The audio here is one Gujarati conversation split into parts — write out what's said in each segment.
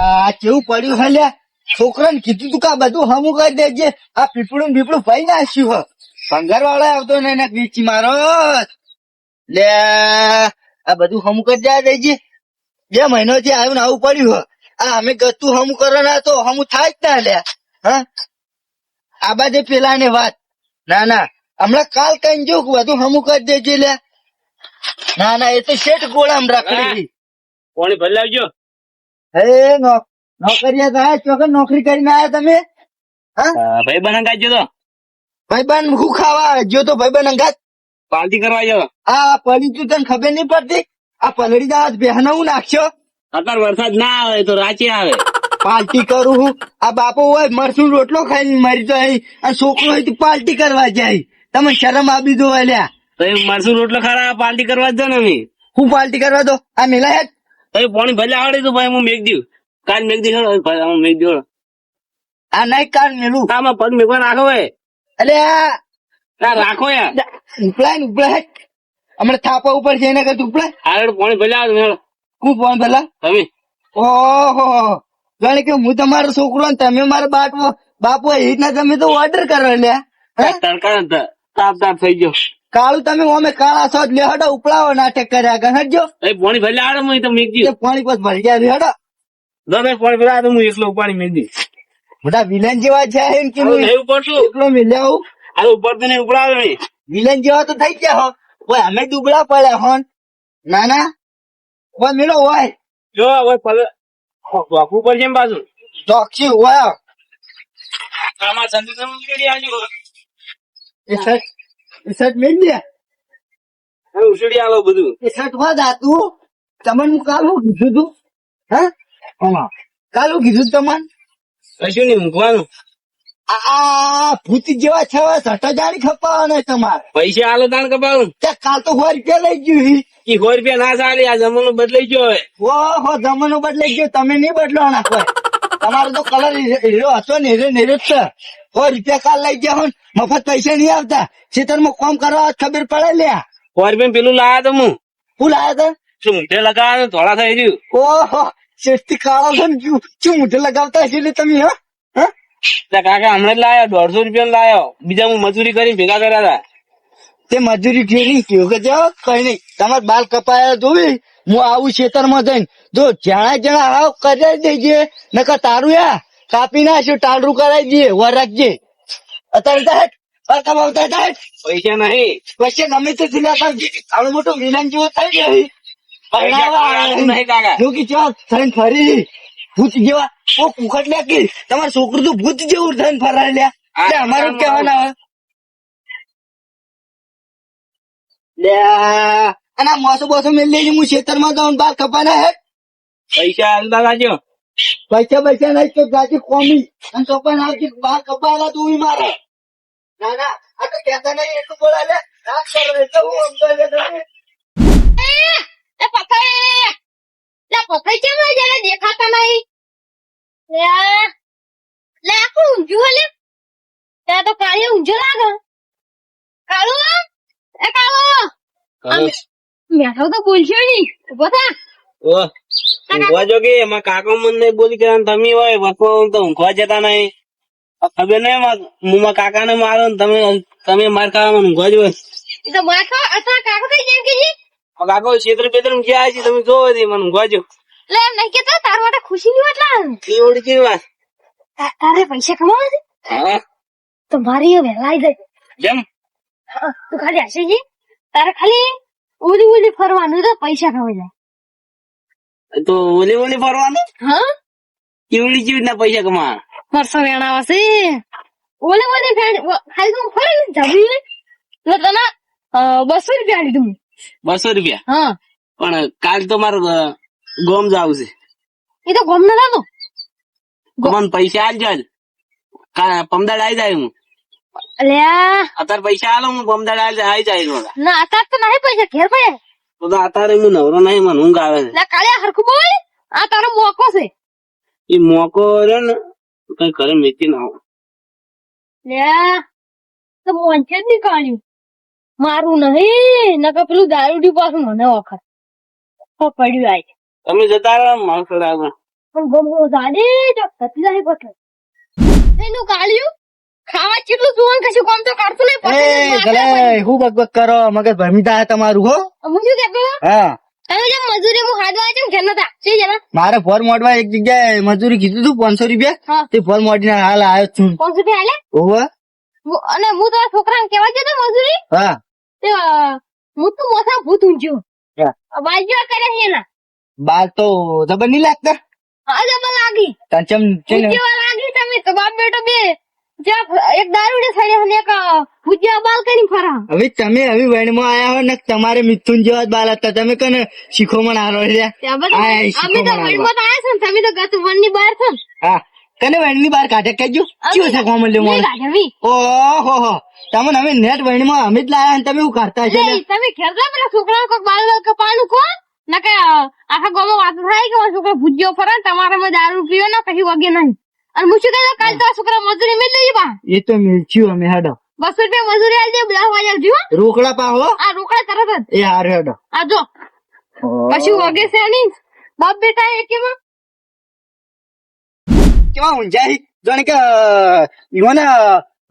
આ કેવું પડ્યું હે લ્યા. છોકરાને કીધું તું કે આ બધું હમું કરી દેજે. આ પીપળું બીપળું ભાઈ નાખ્યું હ. ભંગાર વાળા આવતો ને એને બીચી મારો લે. આ બધું હમું કરી જાય દેજે. 2 મહિનોથી આવ્યું ને આવું પડ્યું હ. આ અમે ગતું હમું કરવાના તો હમું થાય જ ના લ્યા. હા આ બાજુ પેલા ને વાત ના ના હમણાં કાલ કઈ જો બધું હમું કરી દેજે લ્યા. ના ના એ તો શેઠ ગોળામ રાખડી કોણી ભરી લાવજો. હે નોકરિયા થાય ચોકન નોકરી કરીને આયા તમે. હા ભાઈ બને કાઢજો તો ભાઈબંધ હું ખાવા જો તો ભાઈબંધ અંગાત પાર્ટી કરવા જો. આ પડી તું તને ખબર નહીં પડતી. આ પલડી દાવા બહેનો હું નાખશો. અત્યારે વરસાદ ના આવે તો રાચી આવે. પાર્ટી કરું હું. આ બાપો હોય મરસું રોટલો ખાઈને મરી તો અહીં અને છોકરો હોય તો પાર્ટી કરવા જાય. તમે શરમ આપી દો અલ્યા. તો એ મરસું રોટલો ખારા પાર્ટી કરવા જ દો ને અમે. હું પાર્ટી કરવા દો આ મેલા હેઠ. તો પાણી ભલે આવડે તો ભાઈ હું મેઘ દઉં. કાલ મેઘ દી હું મેઘ દઉં. આ નહીં કાલ મેલું આમાં પગ મેઘવા નાખો હોય. અલ્યા રાખો યાર. ઉપલાય ને ઉપલાય હમણાં થાપા ઉપર છે એને કરતું ઉપલાય. આગળ પાણી ભલે આવે હું ફોન પેલા તમે. ઓહો જાણે કે હું તમારો છોકરો ને તમે મારા બાપુ એ રીતના તમે તો ઓર્ડર કરો લ્યા. તડકા તાપ તાપ થઈ ગયો. કાળું તમે અમે કાળા છો લે હડો ઉપલાવો નાટક કર્યા આગળ હટજો. પાણી ભલે આવડે હું તો મેઘ દઉં. પાણી પછી ભરી ગયા હડો. પાણી ભલે આવે હું એકલો પાણી મેઘ દઈશ. મોટા વિલન જેવા છે એમ કે હું ઉપર છું એકલો મિલ્યા હું. આ ઉપર તો નહીં ઉપડાવે નહીં. વિલન જેવા તો થઈ ગયા હો. ઓય અમે દુબળા પડ્યા હોન. ના ના ઓય મેલો હોય જો હવે વાકવું પડશે એમ પાછું. ચોકસી હોય આમાં સંદેશ કરી આવજો. એ શર્ટ મેલ દે. ઉછળી આવો બધું. એ શર્ટ હોય દાતું તમને હું કાલું કીધું તું. હા કાલું કીધું તમને. કશું નહીં મૂકવાનું. આ ભૂત જેવા છે સટા જાણી ખપાવાના તમારે. પૈસા આલો તાણ કપાવું. કાલ તો 100 રૂપિયા લઈ ગયું. ઈ 100 રૂપિયા ના ચાલે. આ જમાનો બદલાઈ ગયો હવે. ઓહો જમાનો બદલાઈ ગયો. તમે નહીં બદલવાના કોઈ. તમારો તો કલર હીરો હતો ને હીરો જ છે. 100 રૂપિયા કાલ લઈ ગયા હોય મફત પૈસા નહીં આવતા. ખેતરમાં કામ કરવા ખબર પડે લ્યા. 100 રૂપિયા પેલું લાયા તો હું. હું લાયા તા શું મૂઠે લગાવ્યા થોડા થઈ રહ્યું. ઓહો શેઠથી કાળા છે ને શું મોઢે લગાવતા હશે એટલે તમે હા કાકા હમણાં જ લાયા 150 રૂપિયા લાયો. બીજા હું મજૂરી કરીને ભેગા કર્યા હતા. તે મજૂરી ઠેરી કયો કે જાઓ કઈ નઈ તમારે બાલ કપાયા જોઈ. હું આવું ખેતરમાં જઈને જો જણા આવ કરી દેજે નકર તારું યા કાપી નાખ્યું ટાળરું કરાવી દઈએ વર રાખજે. અત્યારે કમાવતા થાય પૈસા નહીં. પછી ગમે તે થયેલા આવડું મોટું વિલન જેવો થઈ જાય. નહીં કાકા. જો કે ચો થઈને ફરી ભૂત જેવા ઉખટ લે કે તમારું છોકરું તો ભૂત જેવું થઈને ફરાય લ્યા. એટલે અમારું કેવાના આવે લ્યા. અને મોસો બોસો મેળ લેજે હું ખેતરમાં જાઉં બાર કપાના હે. પૈસા આલતા લાગ્યો. પૈસા નહીં તો ગાજી કોમી અને કપાને આવતી બાર કપાયેલા તું મારે. ના ના આ તો કહેતા નહીં એટલું બોલા લે રાખ કરો એટલે હું સમજાય લે તમે. પકડી કેમ જરા દેખાતા નહીં. લે આખું ઊંઝું લે. ત્યાં તો કાળી ઊંઝો લાગે. કાળો એ કાળો મેઠો તો બોલશો નહી. ઉભો થા. ઊંઘવા જો કે એમાં કાકા મન નહીં બોલી કે તમે હોય વખો તો ઊંઘવા જતા નહીં. ખબર નહીં હું કાકા ને મારો ને તમે માર ખાવા ઊંઘવા જો. એ તો માથો અથવા કાકો થઈ જેમ કે કાકો ક્ષેત્ર પેત્ર ગયા છે તમે જોવો મને ઊંઘવા જો. લે એમ નહીં કેતા તાર માટે ખુશી ની વાત લાવે. એવડી કેવી વાત. તારે પૈસા કમાવા છે હા તો મારી વહેલા આવી જાય. જેમ તું ખાલી હસી જી. તારે ખાલી ઓલી ફરવાનું તો પૈસા કમાઈ જાય. તો ઓલી ફરવાનું. હા કેવડી કેવી ના પૈસા કમા. વર્ષો વેણાવા છે. ઓલી ખાલી તું ફરે જમી તો તને 200 રૂપિયા લીધું. 200 રૂપિયા. હા પણ કાલ તો મારે ગોમ જાવ છે. એ તો ગમ ના લાવો. મને પૈસા આલજો આજ. પમદાડ આવી જાય હું. અલ્યા અત્યારે પૈસા આલો હું પમદાડ આવી જાય. ના અત્યારે તો નહીં પૈસા ઘેર પડે. તો અત્યારે હું નવરો નહીં મને ઊંઘ આવે છે. કાળિયા હરખું બોલ. આ તારો મોકો છે. એ મોકો રે ને કઈ કરે મેચી ના હોય. તો મોંચે જ નહીં કાઢ્યું. મારું નહીં નકર પેલું દારૂ પાછું મને વખત પડ્યું આય. તમે જતા રહો માણસો આગળ. પણ ગમો જાડે જો કતી જાય પકડ એનું કાળિયું ખાવા કેટલું સુવન કશું કામ તો કરતું નહીં એ ગલે હું બકબક કરો મગજ ભરમીતા હે તમારું હો હું શું કહેતો હા તમે જેમ મજૂરી હું હાડવા છે ને ઘર નતા સી જણા મારે ફોર મોડવા એક જગ્યાએ મજૂરી કીધું તું 500 રૂપિયા હા તે ફોર મોડીને હાલ આવ્યો છું 500 રૂપિયા હાલે ઓહો અને હું તો છોકરાને કહેવા જતો મજૂરી હા તે હું તો મોસા ભૂત ઊંચ્યો હા. બાજુ કરે છે એના બાલ તો જબર નહીં લાગતા હા જબર લાગી તને ચમ છે ને ભૂજ્યા લાગી તમે તો બાપ બેટો બે જ્યાં એક દારૂડે સડ્યા અને એક ભૂજ્યા બાલ કરીને ફરા હવે તમે હવે વણમાં આયા હો ને તમારે મિથુન જેવા જ બાલ હતા તમે કને શીખોમણ હારો રહ્યા ત્યાં બધા આય અમે તો શીખોમણ વનમાં આયા છો ને તમે તો ગત વનની બહાર છો ને હા કને વણની બહાર કાઢે કહેજો ચિયો છે કોમલ લે નહીં કાઢવી ઓહો હો તમને હવે નેટ વણમાં અમે જ લાયા ને તમે શું કરતા છે ને તમે ખેરલા પેલા છોકરા કોક બાલ કપાનું કો ના કે આખા ગામમાં વાત થાય કે મારો છોકરો ભૂજ્યો ફરે ને તમારામાં દારૂ પીવે ને કશું વગે નહીં અને હું શું કહ્યું કાલ તો આ છોકરા મજૂરી મેળ લઈ બા એ તો મિલચ્યું અમે હેડો 200 રૂપિયા મજૂરી આલજે 10 વાગ્યા જીવો રોકડા પાહો આ રોકડા તરત જ એ હાર હેડો આ જો કશું વગે છે નહીં બાપ બેટા એકેમાં કેવા ઊંઝાઈ જાણે કે ઈવોને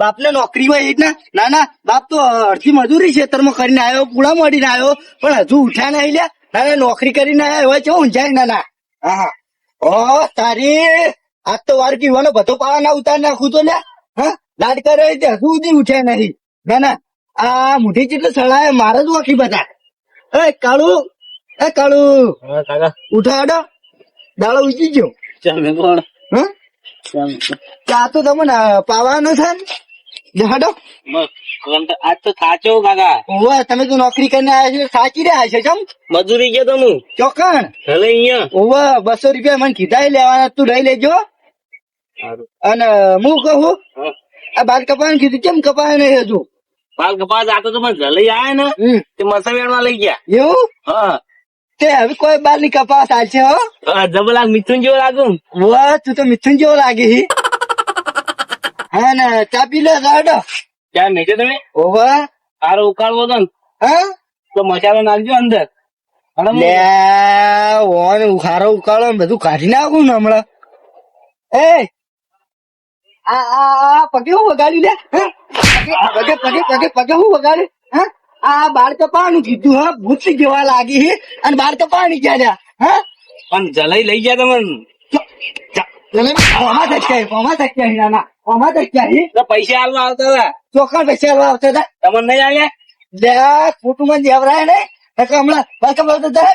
બાપને નોકરી હોય એટલે ના ના બાપ તો અડધી મજૂરી ખેતરમાં કરીને આવ્યો પૂળા મળીને આવ્યો પણ હજુ ઉઠ્યા નહીં લ્યા ના ના નોકરી કરીને આવ્યો હોય કેવો ઊંઝાઈ ના ના હા ઓ તારી આજ તો વાર કીવાનો બધો પાવા ના ઉતાર નાખું તો લ્યા હા લાડ કરે તે હજુ સુધી ઉઠ્યા નહીં ના ના આ મુઠી જેટલું સળાય મારે જ ઓળખી બધા એ કાળુ હા કાકા ઉઠો હેડો દાડો ઉચી ગયો ચાલ મેં કોણ હા ચા તો તમને પાવાનો છે ને હેડો આજ તો સાચો કાકા ઓવે તમે તો નોકરી કરીને આવ્યા છો સાચી રહ્યા છે ચમ મજૂરી ગયો તો હું ચોકણ ભલે અહીંયા ઓવે 200 રૂપિયા મને કીધા લેવાના તું લઈ લેજો અને હું કહું હા. આ બાલ કપાવાનું કીધું કેમ કપાય નહીં હજુ બાલ કપા જાતો તો મને જલઈ આયા ને તે મસાવેણ માં લઈ ગયા એવું હા તે હવે કોઈ બાલ ની કપા ચાલશે હો જબલાક મિથુન જેવો લાગુ વાહ તું તો મિથુન જેવો લાગે હી હા ને ચા પી લે હેડો ત્યાં નહીં તમે ઓવે તારો ઉકાળવો હતો ને હા તો મસાલો નાખજો અંદર અને લે ઓન ઉખારો ઉકાળો ને બધું કાઢી નાખું ને હમણાં એ આ પગે હું વગાડ્યું લે હા? પગે પગે પગે પગે હું વગાડ્યું હા આ બાળ કપાવાનું કીધું હા ભૂત જેવા લાગી હે અને બાળ કપાવાની ગયા લ્યા હા પણ જલઈ લઈ ગયા તમને કોમાં થક્યા નાના કોમાં થક્યા હી તો પૈસા આલવા આવતા હતા ચોખા પૈસા આવવા આવતા હતા તમને નહીં આવ્યા લે કુટુંબ જેવરાય ને હમણાં બાળ કપાવતા હતા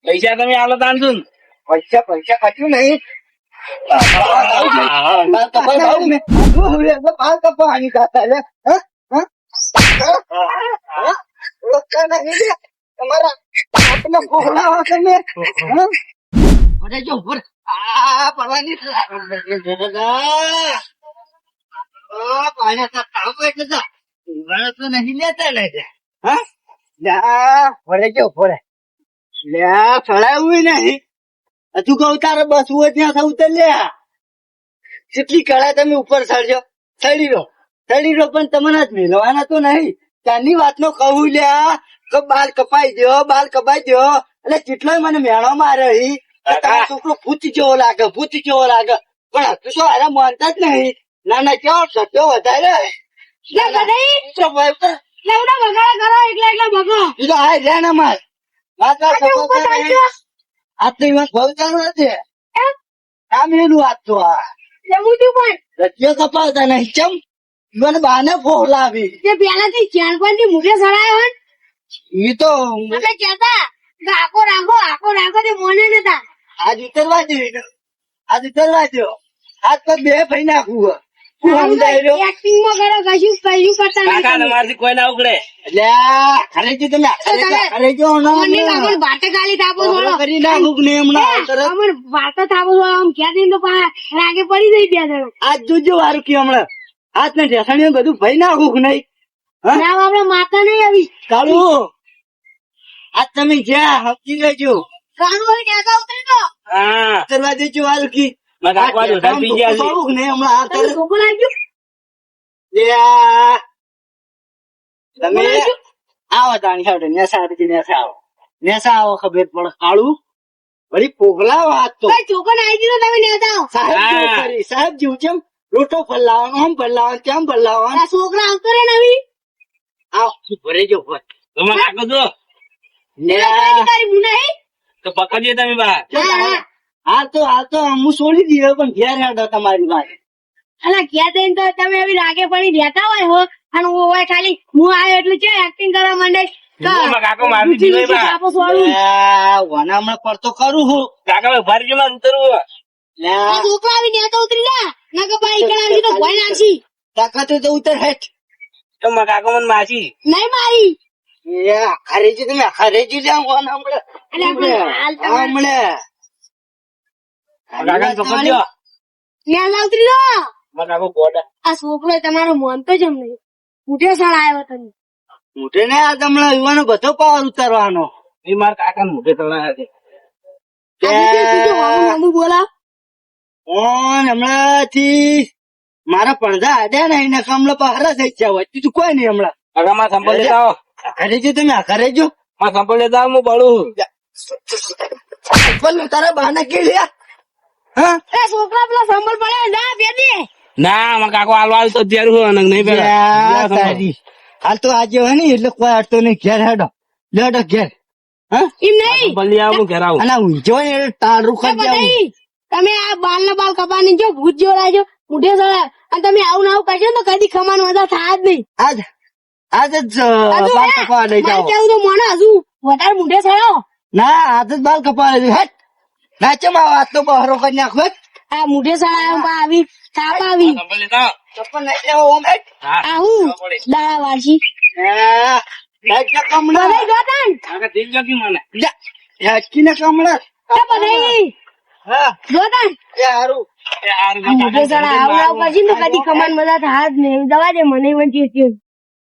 પૈસા તમે આલો તાનશું પૈસા પૈસા કાઢ્યું નહીં બાલ કપાવાની ખાતા લે તમારા આપને બોલાવો તમે ભરે જો ભર આ પડવાની પાણી તાવ એટલે તો નહીં લેતા લે હા લ્યા ભરે જો ભરે લ્યા ચડાવું નહીં હજુ કહું તારે બસ હોય ત્યાં થવું તો લ્યા કેટલી કળા તમે ઉપર ચડજો ચડી રહો પણ તમને જ મેળવાના તો નહીં ત્યાંની વાત નો કહું લ્યા કે બાલ કપાઈ દો એટલે કેટલોય મને મેળો મારે તારો છોકરો ભૂત જેવો લાગે પણ હજુ તો હારા માનતા જ નહીં ના કેવો સત્યો વધારે આ તો એમાં ભવતાનું નથી આ મેલું આજ તો આ રતિયો કપાવતા નહીં ચમ મને બાને ફોલાવી પેલાથી ચાણપણથી મુખે સડાયો હોય ઈ તો એટલે કેતા આખો રાખો તે મોને નતા આજ ઉતરવા દો આજ તો બે ભાઈ નાખવું હું સમજાય રહ્યો એક્ટિંગ માં કરો કશું કરતા કાકા નથી તમારથી કોઈ ના ઉકળે એટલે ખરેજી તમે ખરેજો મને અમર વાટે ગાલી થાપો થોડો કરી નાખું ને હમણાં તરત અમર વાટે થાપો થોડો આમ ક્યાં દિન તો રાગે પડી જઈ બે જણો આજ જોજો વારું કે હમણાં આજ ને ઢેસણીઓ બધું ભાઈ નાખું કે નહીં ના આપડે માતા નહીં આવી કાળુ આજ તમે જ્યાં હકી લેજો કાનું હોય નેતા ઉતરી તો હા કરવા દેજો વારું કી મારા કાકા જોતા પી ગયા છે ને હમણાં આ તમે ધોકો લાગ્યું તમે આવો તાણી નેસા આવો ખબર પડે કાળું વળી પોગલા વાત તો ભાઈ ચોકો નાઈ દીધો તમે નેતા આવો. સાહેબ જેવું હા. કરી સાહેબ જેવું છે એમ. લોટો પલાવવાનો આમ પલાવવાનો તેમ પલાવવાનો આ છોકરા આવતો રે નવી આ ભરે જો ભર તમે કાકો જો લે તારી મુનાઈ તો પકડીએ તમે બહાર હાલ તો હું છોડી દીધો પણ ઘેર હેડો તમારી વાત અલા ક્યાં જઈને તો તમે એવી રાગે પડી રહેતા હોય હો અને હું હોય ખાલી હું આવ્યો એટલે છે એક્ટિંગ કરવા માંડે એમાં કાકો મારથી જીવાય બા. કાપો વાળું વના હમણાં પડતો કરું હું કાકા ભાઈ ભારી જમા ઉતરવું લે આ છોકરા આવી નેતા ઉતરી જા ના કે ભાઈ કણ આવી તો ભય નાખી તાકાત હોય તો ઉતર હેઠ તો મારા કાકો મને માસી નહીં મારી એ આખા રેજી તમે આખા રેજી લે વના હમણાં અરે પણ હાલ તમારે હમણાં કાકા પકડ્યો ન્યા ઉતરી લો મારા કાકો ગોડા આ છોકરો તમારો મન તો જમ નહીં ઉઠ્યો સણ આવ્યો તમે મોટે ને આ હમણાં યુવાનો બધો પાવર ઉતારવાનો એ મારા કાકા મોઢે તળા છે મમ્મી બોલા ઓન હમણાંથી મારા પડદા આડ્યા ને એના કામલા પહારા થઈ ગયા હોય બીજું કોઈ નહીં હમણાં કાકા માં સંપલ લેતા આવો ઘરે જો તમે ઘરે જો માં સંપલ લેતા આવો હું પડું પણ તારા બહાના કે લ્યા હા એ છોકરા પેલા સંભળ પડે ના બેદી ના મારા કાકો હાલવા આવ્યું તો અત્યારે હું અને નહીં પેલા યા તારી હાલ તો આજે હોય ને એટલે કોઈ અડતો નહીં ઘેર હેડો લેડો ઘેર હા એમ નહીં સંપલ લઈ આવો હું ઘેર આવું અને ઊંઝો ને એટલે તારું એ ખાઈ જાવ બધાઈ, તમે આ બાલ ના બાલ કપાની જો ભૂત જેવો લાગ્યો મુઢે સળા અને તમે આવું ના આવું કરશો ને તો કદી ખમાન મજા થાય જ નહીં આજ આજ જ હજુ બાલ હે, કપા લઈ મારે જાઓ કેવું તો મોને હજુ વધારે મુઢે સળાવો ના આજ જ બાલ કપા લઈ હેટ નાચે માં વાત તો બહારો કરી નાખો હેટ. આ મુઢે સળાયો પા આવી થાપ આવી સંપલ લેતા આવો ચપ્પલ નાખી લેવો ઓમ હેટ. હા આ હું દાડા વારસી હા, હેટ ના કમળા બધાઈ ગોતન કાકા દિલ જોકી મને જા, હેટકી ના કમળા એ બધાઈ હા ગોતન એ હારું એ હારું આ મુઢે સળા આવું આવું કરશી ને તો કદી ખમાન મજા થાય જ નહીં દવા દે મને વંચી